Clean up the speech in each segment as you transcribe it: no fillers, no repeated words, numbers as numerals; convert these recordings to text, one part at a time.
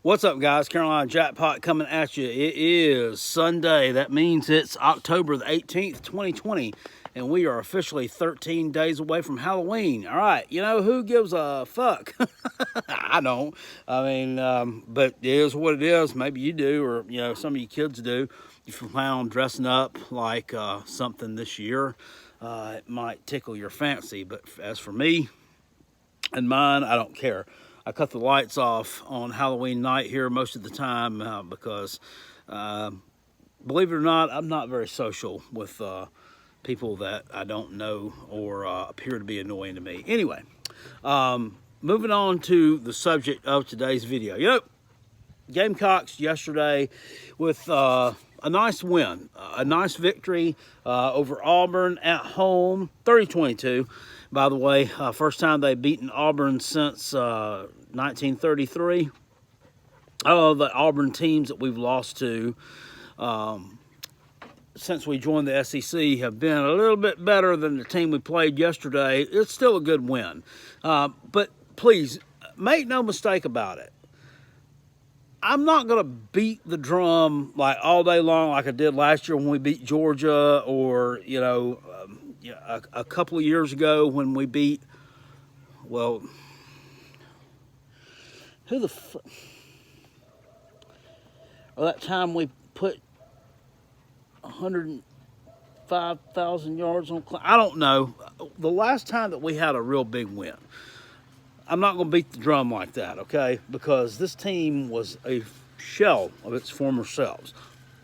What's up, guys? Carolina Jackpot coming at you. It is Sunday. That means it's October the 18th, 2020, and we are officially 13 days away from Halloween. All right, you know, who gives a fuck? I don't. I mean, but it is what it is. Maybe you do, or, you know, some of you kids do. If you plan on dressing up like something this year, it might tickle your fancy. But as for me and mine, I don't care. I cut the lights off on Halloween night here most of the time because, believe it or not, I'm not very social with people that I don't know or appear to be annoying to me. Anyway, moving on to the subject of today's video. You know, Gamecocks yesterday with a nice win, a nice victory over Auburn at home, 30-22. By the way, first time they've beaten Auburn since 1933. All of the Auburn teams that we've lost to since we joined the SEC have been a little bit better than the team we played yesterday. It's still a good win. But please, make no mistake about it. I'm not going to beat the drum like all day long like I did last year when we beat Georgia, or, you know, a couple of years ago when we beat, well, who the fuck? Or that time we put 105,000 yards on. I don't know. The last time that we had a real big win. I'm not going to beat the drum like that, okay? Because this team was a shell of its former selves.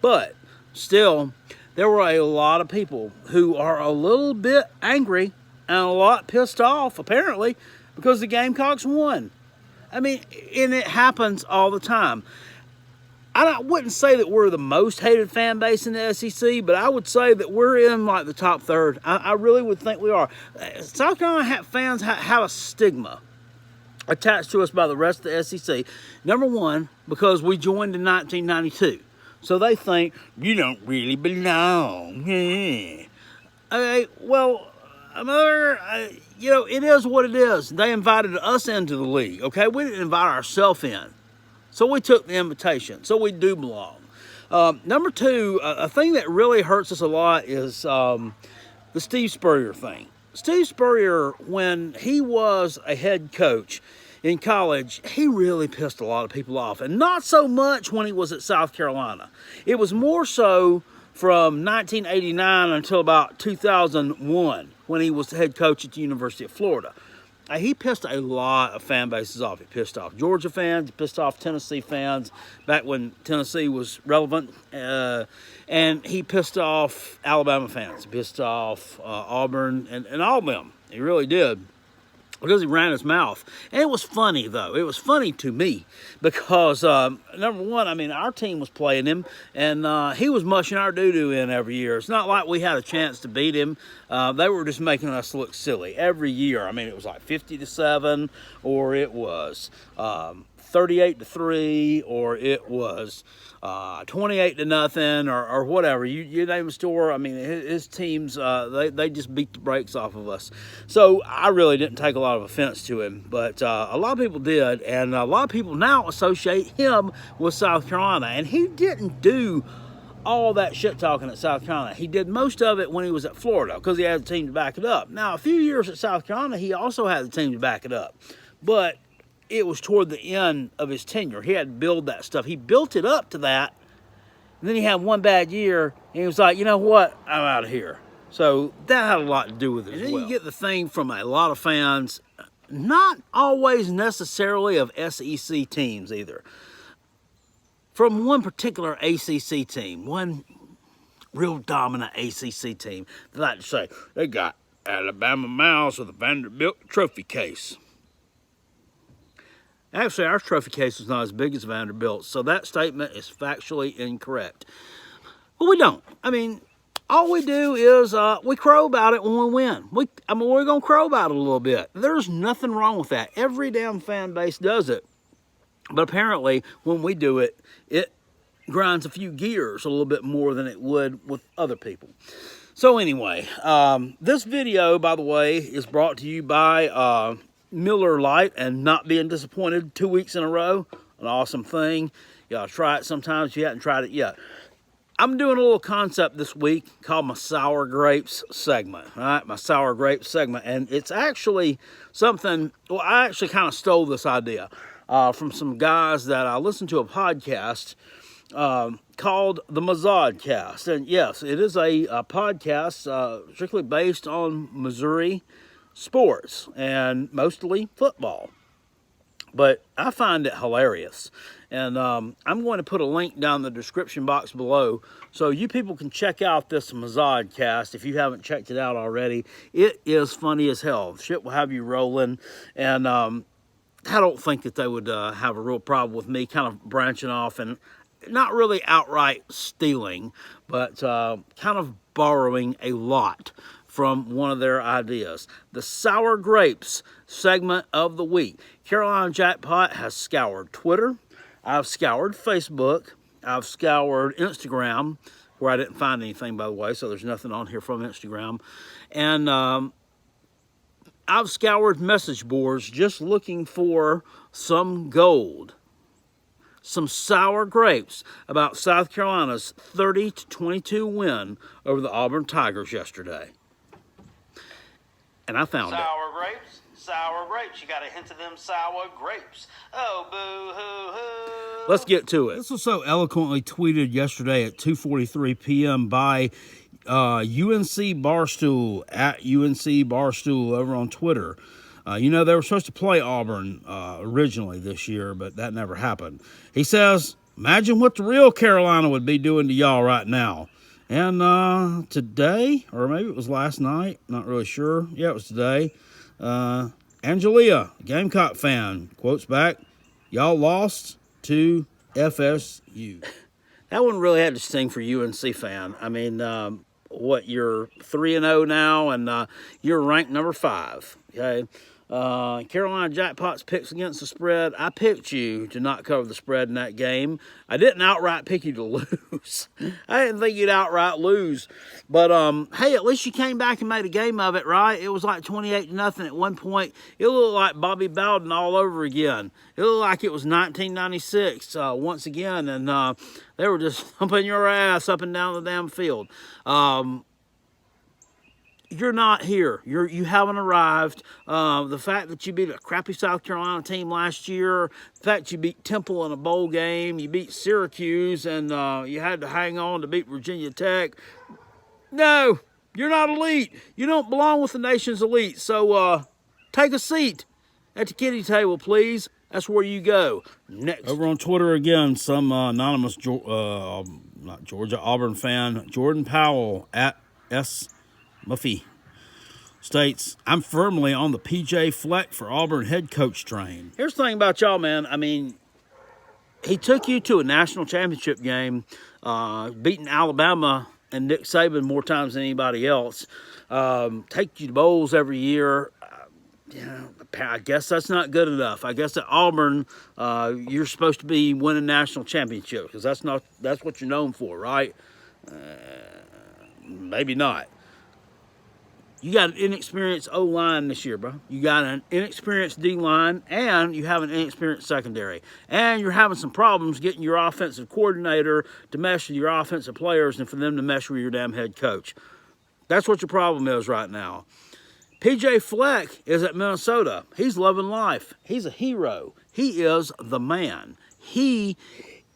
But still, there were a lot of people who are a little bit angry and a lot pissed off, apparently, because the Gamecocks won. I mean, and it happens all the time. I wouldn't say that we're the most hated fan base in the SEC, but I would say that we're in like the top third. I really would think we are. South Carolina fans have a stigma attached to us by the rest of the SEC. Number one, because we joined in 1992. So they think, you don't really belong. Okay, well, you know, it is what it is. They invited us into the league, okay? We didn't invite ourselves in. So we took the invitation. So we do belong. Number two, a thing that really hurts us a lot is the Steve Spurrier thing. Steve Spurrier, when he was a head coach in college, he really pissed a lot of people off. And not so much when he was at South Carolina. It was more so from 1989 until about 2001 when he was the head coach at the University of Florida. He pissed a lot of fan bases off. He pissed off Georgia fans, he pissed off Tennessee fans back when Tennessee was relevant, and he pissed off Alabama fans. He pissed off Auburn and all of them. He really did, because he ran his mouth. And it was funny, though. It was funny to me because, number one, I mean, our team was playing him, and he was mushing our doo-doo in every year. It's not like we had a chance to beat him. They were just making us look silly every year. I mean, it was like 50-7, or it was 38-3, or it was 28-0, or whatever. You name a score. I mean, his teams, they just beat the brakes off of us. So I really didn't take a lot of offense to him, but a lot of people did, and a lot of people now associate him with South Carolina, and he didn't do all that shit talking at South Carolina. He did most of it when he was at Florida because he had a team to back it up. Now, a few years at South Carolina, he also had a team to back it up, but it was toward the end of his tenure. He had to build that stuff. He built it up to that, and then he had one bad year, and he was like, you know what, I'm out of here. So that had a lot to do with it as well. And then you get the thing from a lot of fans, not always necessarily of SEC teams either. From one particular ACC team, one real dominant ACC team, they like to say, they got Alabama Mouse with a Vanderbilt trophy case. Actually, our trophy case is not as big as Vanderbilt, so that statement is factually incorrect. But we don't. I mean, all we do is we crow about it when we win. We're going to crow about it a little bit. There's nothing wrong with that. Every damn fan base does it. But apparently, when we do it, it grinds a few gears a little bit more than it would with other people. So anyway, this video, by the way, is brought to you by Miller Lite and not being disappointed 2 weeks in a row. an awesome thing. You ought to try it sometimes if you haven't tried it yet. I'm doing a little concept this week called my Sour Grapes segment, all right? My Sour Grapes segment. And it's actually something, well, I actually kind of stole this idea from some guys that I listened to a podcast called the Mazodcast. And yes, it is a podcast strictly based on Missouri sports and mostly football. But I find it hilarious. And I'm going to put a link down in the description box below so you people can check out this Mazodcast if you haven't checked it out already. It is funny as hell. Shit will have you rolling. And I don't think that they would have a real problem with me kind of branching off and not really outright stealing, but kind of borrowing a lot from one of their ideas. The Sour Grapes segment of the week. Carolina Jackpot has scoured Twitter. I've scoured Facebook. I've scoured Instagram, where I didn't find anything, by the way, so there's nothing on here from Instagram. And I've scoured message boards just looking for some gold, some sour grapes about South Carolina's 30-22 win over the Auburn Tigers yesterday. And I found it. Sour grapes. You got a hint of them sour grapes. Oh, boo-hoo-hoo. Let's get to it. This was so eloquently tweeted yesterday at 2:43 p.m. by UNC Barstool, at UNC Barstool over on Twitter. You know, they were supposed to play Auburn originally this year, but that never happened. He says, imagine what the real Carolina would be doing to y'all right now. And today, or maybe it was last night, not really sure. Yeah, it was today. Angelia, Gamecock fan, quotes back, y'all lost to FSU. That one really had to sting for UNC fan. I mean, you're 3-0 now, and you're ranked number 5, okay? Carolina Jackpot's picks against the spread. I picked you to not cover the spread in that game. I didn't outright pick you to lose. I didn't think you'd outright lose. But, hey, at least you came back and made a game of it, right? It was like 28-0 at one point. It looked like Bobby Bowden all over again. It looked like it was 1996 once again. And they were just thumping your ass up and down the damn field. You're not here. You haven't arrived. The fact that you beat a crappy South Carolina team last year, the fact you beat Temple in a bowl game, you beat Syracuse, and you had to hang on to beat Virginia Tech. No, you're not elite. You don't belong with the nation's elite. So take a seat at the kiddie table, please. That's where you go. Next. Over on Twitter again, some anonymous not Georgia Auburn fan, Jordan Powell at S. Muffy states, I'm firmly on the PJ Fleck for Auburn head coach train. Here's the thing about y'all, man. I mean, he took you to a national championship game, beating Alabama and Nick Saban more times than anybody else. Take you to bowls every year. I guess that's not good enough. I guess at Auburn, you're supposed to be winning national championships because that's what you're known for, right? Maybe not. You got an inexperienced O-line this year, bro. You got an inexperienced D-line, and you have an inexperienced secondary. And you're having some problems getting your offensive coordinator to mesh with your offensive players and for them to mesh with your damn head coach. That's what your problem is right now. PJ Fleck is at Minnesota. He's loving life. He's a hero. He is the man. He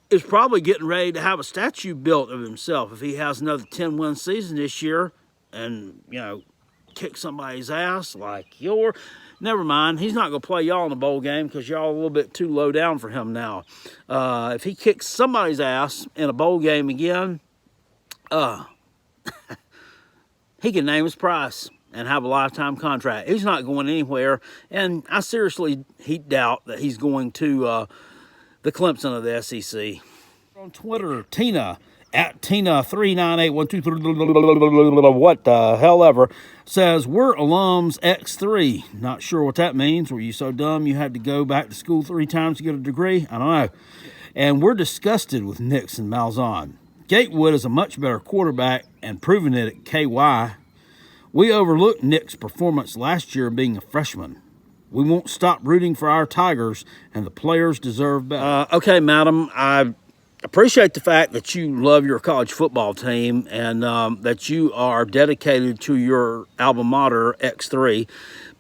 is probably getting ready to have a statue built of himself if he has another 10-win season this year and, kick somebody's ass like never mind. He's not going to play y'all in a bowl game because y'all a little bit too low down for him now. If he kicks somebody's ass in a bowl game again, he can name his price and have a lifetime contract. He's not going anywhere, and I seriously doubt that he's going to the Clemson of the SEC. On Twitter, Tina at Tina39812, what the hell ever, says, we're alums X3. Not sure what that means. Were you so dumb you had to go back to school 3 times to get a degree? I don't know. And we're disgusted with Nix and Malzahn. Gatewood is a much better quarterback and proven it at KY. We overlooked Nick's performance last year being a freshman. We won't stop rooting for our Tigers, and the players deserve better. Okay, madam, I appreciate the fact that you love your college football team and that you are dedicated to your alma mater, X3.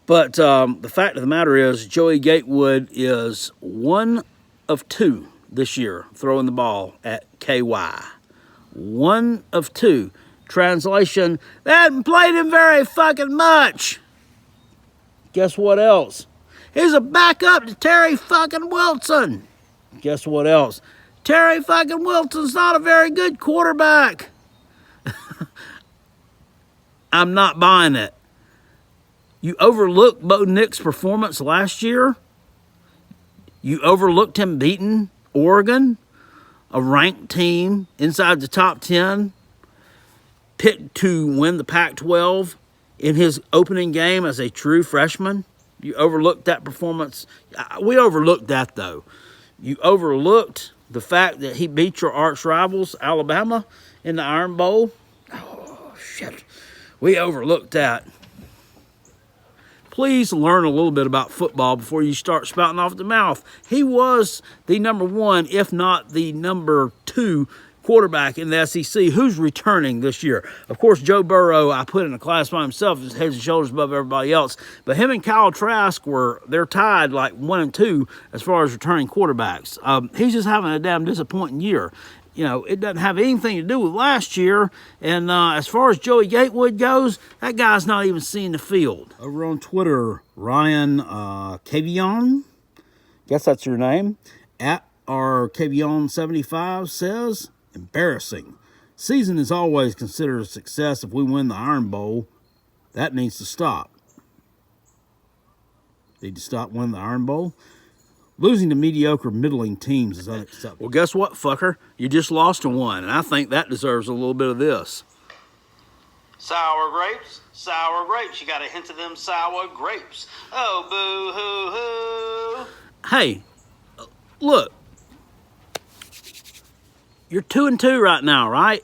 But the fact of the matter is, Joey Gatewood is 1 of 2 this year throwing the ball at KY. 1 of 2. Translation, they hadn't played him very fucking much. Guess what else? He's a backup to Terry fucking Wilson. Guess what else? Terry fucking Wilson's not a very good quarterback. I'm not buying it. You overlooked Bo Nix's performance last year. You overlooked him beating Oregon, a ranked team inside the top 10, picked to win the Pac-12 in his opening game as a true freshman. You overlooked that performance. We overlooked that, though. You overlooked the fact that he beat your arch rivals, Alabama, in the Iron Bowl. Oh, shit. We overlooked that. Please learn a little bit about football before you start spouting off the mouth. He was the number 1, if not the number 2 quarterback in the SEC. Who's returning this year? Of course, Joe Burrow, I put in a class by himself, is heads and shoulders above everybody else. But him and Kyle Trask they're tied like 1 and 2 as far as returning quarterbacks. He's just having a damn disappointing year. You know, it doesn't have anything to do with last year. And as far as Joey Gatewood goes, that guy's not even seeing the field. Over on Twitter, Ryan Cavion, guess that's your name, at our Cavion75 says, embarrassing. Season is always considered a success if we win the Iron Bowl. That needs to stop. Need to stop winning the Iron Bowl? Losing to mediocre, middling teams is unacceptable. Well, guess what, fucker? You just lost to one, and I think that deserves a little bit of this. Sour grapes, sour grapes. You got a hint of them sour grapes. Oh, boo-hoo-hoo. Hey, look. You're 2-2 right now, right?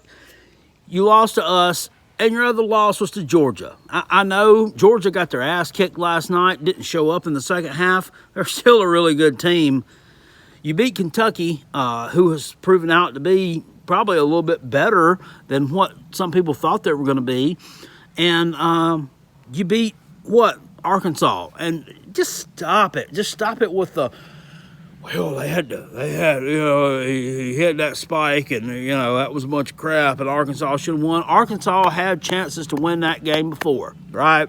You lost to us, and your other loss was to Georgia. I know Georgia got their ass kicked last night, didn't show up in the second half. They're still a really good team. You beat Kentucky, who has proven out to be probably a little bit better than what some people thought they were going to be. And you beat, Arkansas. And just stop it. Just stop it with the... Well, he had, he had that spike, and, that was a bunch of crap, and Arkansas should have won. Arkansas had chances to win that game before, right?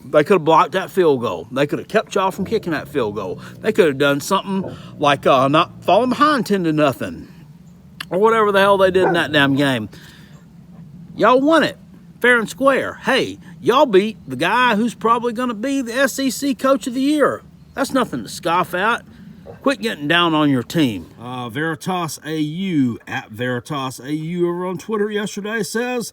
They could have blocked that field goal. They could have kept y'all from kicking that field goal. They could have done something like not falling behind 10-0, or whatever the hell they did in that damn game. Y'all won it, fair and square. Hey, y'all beat the guy who's probably going to be the SEC Coach of the Year. That's nothing to scoff at. Quit getting down on your team. Veritas AU, at Veritas AU over on Twitter yesterday, says,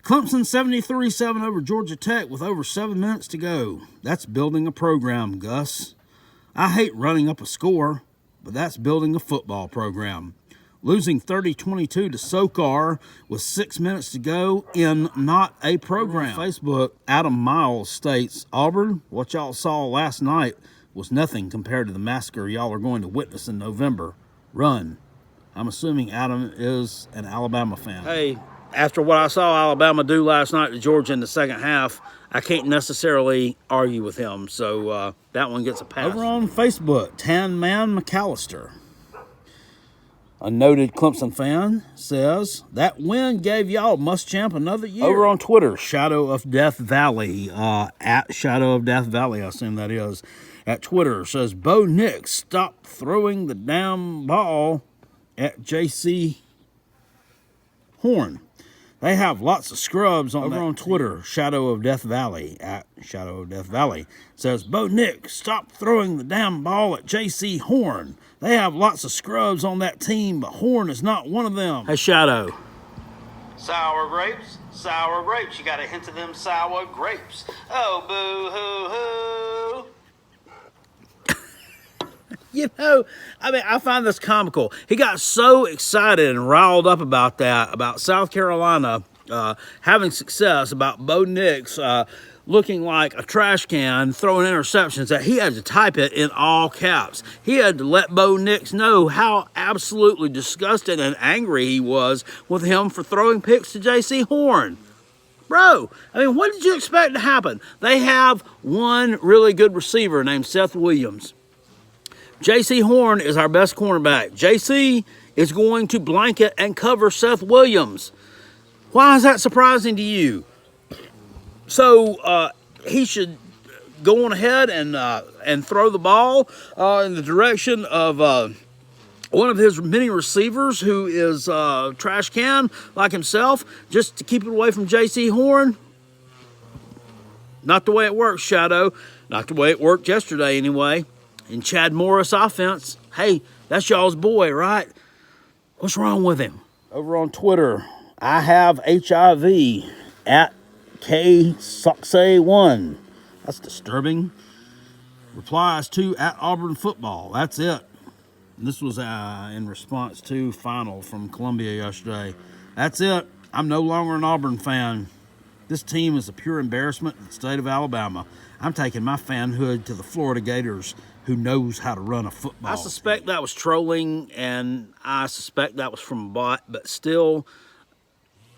Clemson 73-7 over Georgia Tech with over 7 minutes to go. That's building a program, Gus. I hate running up a score, but that's building a football program. Losing 30-22 to SoCar with 6 minutes to go in not a program. On Facebook, Adam Miles states, Auburn, what y'all saw last night was nothing compared to the massacre y'all are going to witness in November. Run. I'm assuming Adam is an Alabama fan. Hey, after what I saw Alabama do last night to Georgia in the second half, I can't necessarily argue with him, so that one gets a pass. Over on Facebook, Tan Man McAllister, a noted Clemson fan, says, that win gave y'all must-champ another year. Over on Twitter, Shadow of Death Valley, at Shadow of Death Valley, I assume that is, at Twitter, says, Bo Nix, stop throwing the damn ball at J.C. Horn. They have lots of scrubs on over on Twitter. Shadow of Death Valley, at Shadow of Death Valley, says, Bo Nix, stop throwing the damn ball at J.C. Horn. They have lots of scrubs on that team, but Horn is not one of them. Hey, Shadow. Sour grapes, sour grapes. You got a hint of them sour grapes. Oh, boo-hoo-hoo. I find this comical. He got so excited and riled up about that, about South Carolina having success, about Bo Nix looking like a trash can, throwing interceptions, that he had to type it in all caps. He had to let Bo Nix know how absolutely disgusted and angry he was with him for throwing picks to J.C. Horn. Bro, I mean, what did you expect to happen? They have one really good receiver named Seth Williams. J.C. Horn is our best cornerback. J.C. is going to blanket and cover Seth Williams. Why is that surprising to you? So he should go on ahead and throw the ball in the direction of one of his many receivers who is trash can like himself, just to keep it away from J.C. Horn. Not the way it works, Shadow. Not the way it worked yesterday anyway. In Chad Morris offense, hey, that's y'all's boy, right? What's wrong with him? Over on Twitter, I have HIV at KSoxay1. That's disturbing. Replies to at Auburn football. That's it. And this was in response to final from Columbia yesterday. That's it. I'm no longer an Auburn fan. This team is a pure embarrassment to the state of Alabama. I'm taking my fanhood to the Florida Gators, who knows how to run a football. I suspect that was trolling, and I suspect that was from a bot, but still,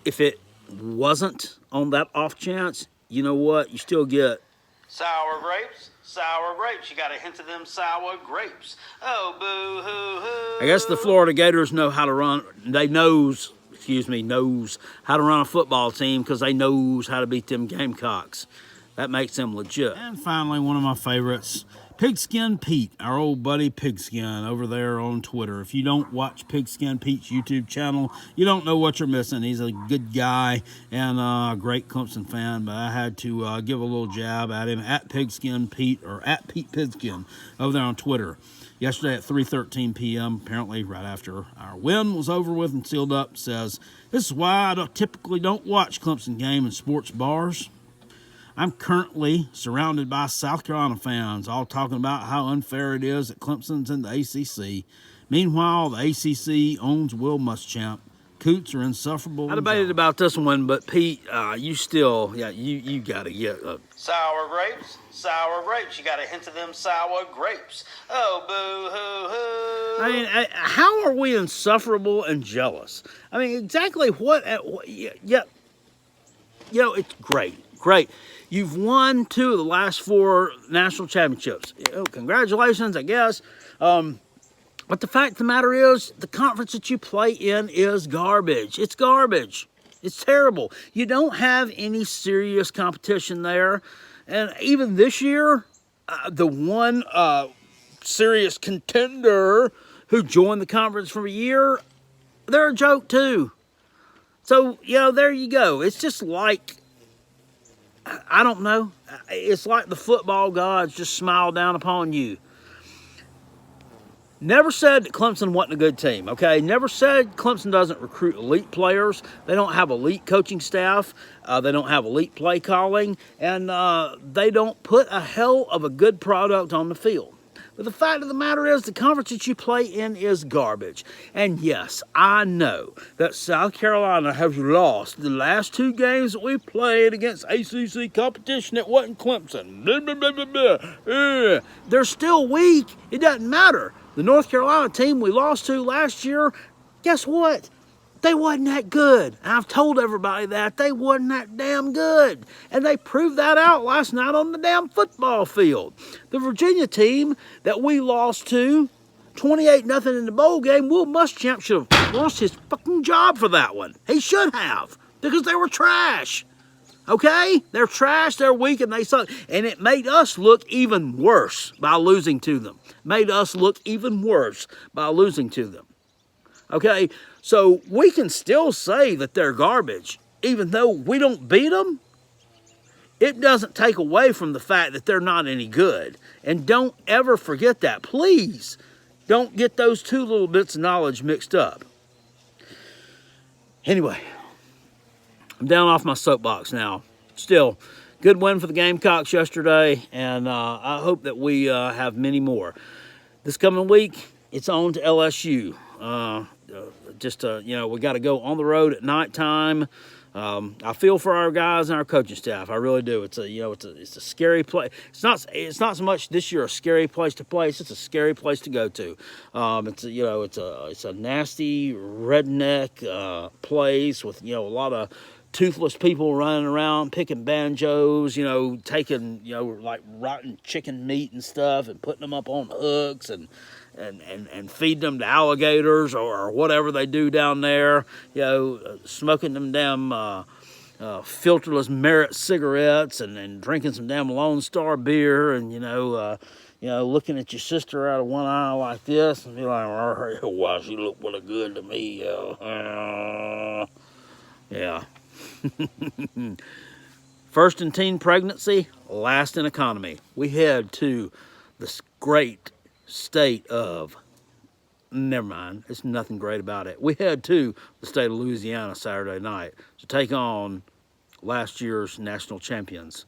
if it wasn't on that off chance, you know what? You still get sour grapes. Sour grapes. You got a hint of them sour grapes. Oh, boo-hoo-hoo. I guess the Florida Gators know how to run. They knows how to run a football team because they knows how to beat them Gamecocks. That makes them legit. And finally, one of my favorites, Pigskin Pete, our old buddy Pigskin over there on Twitter. If you don't watch Pigskin Pete's YouTube channel, you don't know what you're missing. He's a good guy and a great Clemson fan, but I had to give a little jab at him at Pigskin Pete, or at Pete Pigskin over there on Twitter. Yesterday at 3:13 p.m., apparently right after our win was over with and sealed up, says, "This is why I typically don't watch Clemson game in sports bars. I'm currently surrounded by South Carolina fans, all talking about how unfair it is that Clemson's in the ACC. Meanwhile, the ACC owns Will Muschamp. Coots are insufferable." I debated about this one, but Pete, you still, you got to get up. Sour grapes. Sour grapes. You got a hint of them sour grapes. Oh, boo-hoo-hoo. I mean, how are we insufferable and jealous? I mean, exactly what yeah. You know, it's great. You've won 2 of the last 4 national championships. Congratulations, I guess. But the fact of the matter is, the conference that you play in is garbage. It's garbage. It's terrible. You don't have any serious competition there. And even this year, the one serious contender who joined the conference for a year, they're a joke too. So, there you go. It's just like, I don't know. It's like the football gods just smile down upon you. Never said that Clemson wasn't a good team, okay? Never said Clemson doesn't recruit elite players. They don't have elite coaching staff. They don't have elite play calling. And they don't put a hell of a good product on the field. But the fact of the matter is, the conference that you play in is garbage. And yes, I know that South Carolina has lost the last 2 games that we played against ACC competition. It wasn't Clemson. Blah, blah, blah, blah, blah. They're still weak. It doesn't matter. The North Carolina team we lost to last year, guess what? They wasn't that good. And I've told everybody that. They wasn't that damn good. And they proved that out last night on the damn football field. The Virginia team that we lost to, 28-0 in the bowl game, Will Muschamp should have lost his fucking job for that one. He should have. Because they were trash. Okay? They're trash, they're weak, and they suck. And it made us look even worse by losing to them. Made us look even worse by losing to them. Okay? So we can still say that they're garbage. Even though we don't beat them, it doesn't take away from the fact that they're not any good. And don't ever forget that. Please don't get those 2 little bits of knowledge mixed up. Anyway, I'm down off my soapbox now. Still, good win for the Gamecocks yesterday, and I hope that we have many more. This coming week, it's on to LSU. We got to go on the road at nighttime I feel for our guys and our coaching staff. I really do. It's a scary place. It's not so much this year a scary place to play. It's just a scary place to go to. It's a nasty redneck place with a lot of toothless people running around picking banjos, taking like rotten chicken meat and stuff and putting them up on hooks and feeding them to alligators or whatever they do down there, smoking them damn filterless Merit cigarettes and drinking some damn Lone Star beer and looking at your sister out of one eye like this and be like, wow, she looked really good to me, yeah. First in teen pregnancy, last in economy. We head to this great state of, never mind, it's nothing great about it. We head to the state of Louisiana Saturday night to take on last year's national champions,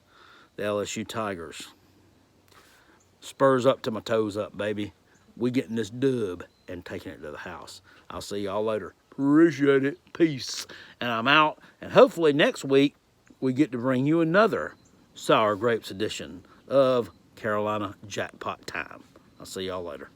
the LSU Tigers. Spurs up to my toes up, baby. We getting this dub and taking it to the house. I'll see y'all later. Appreciate it. Peace. And I'm out. And hopefully next week we get to bring you another Sour Grapes edition of Carolina Jackpot Time. I'll see y'all later.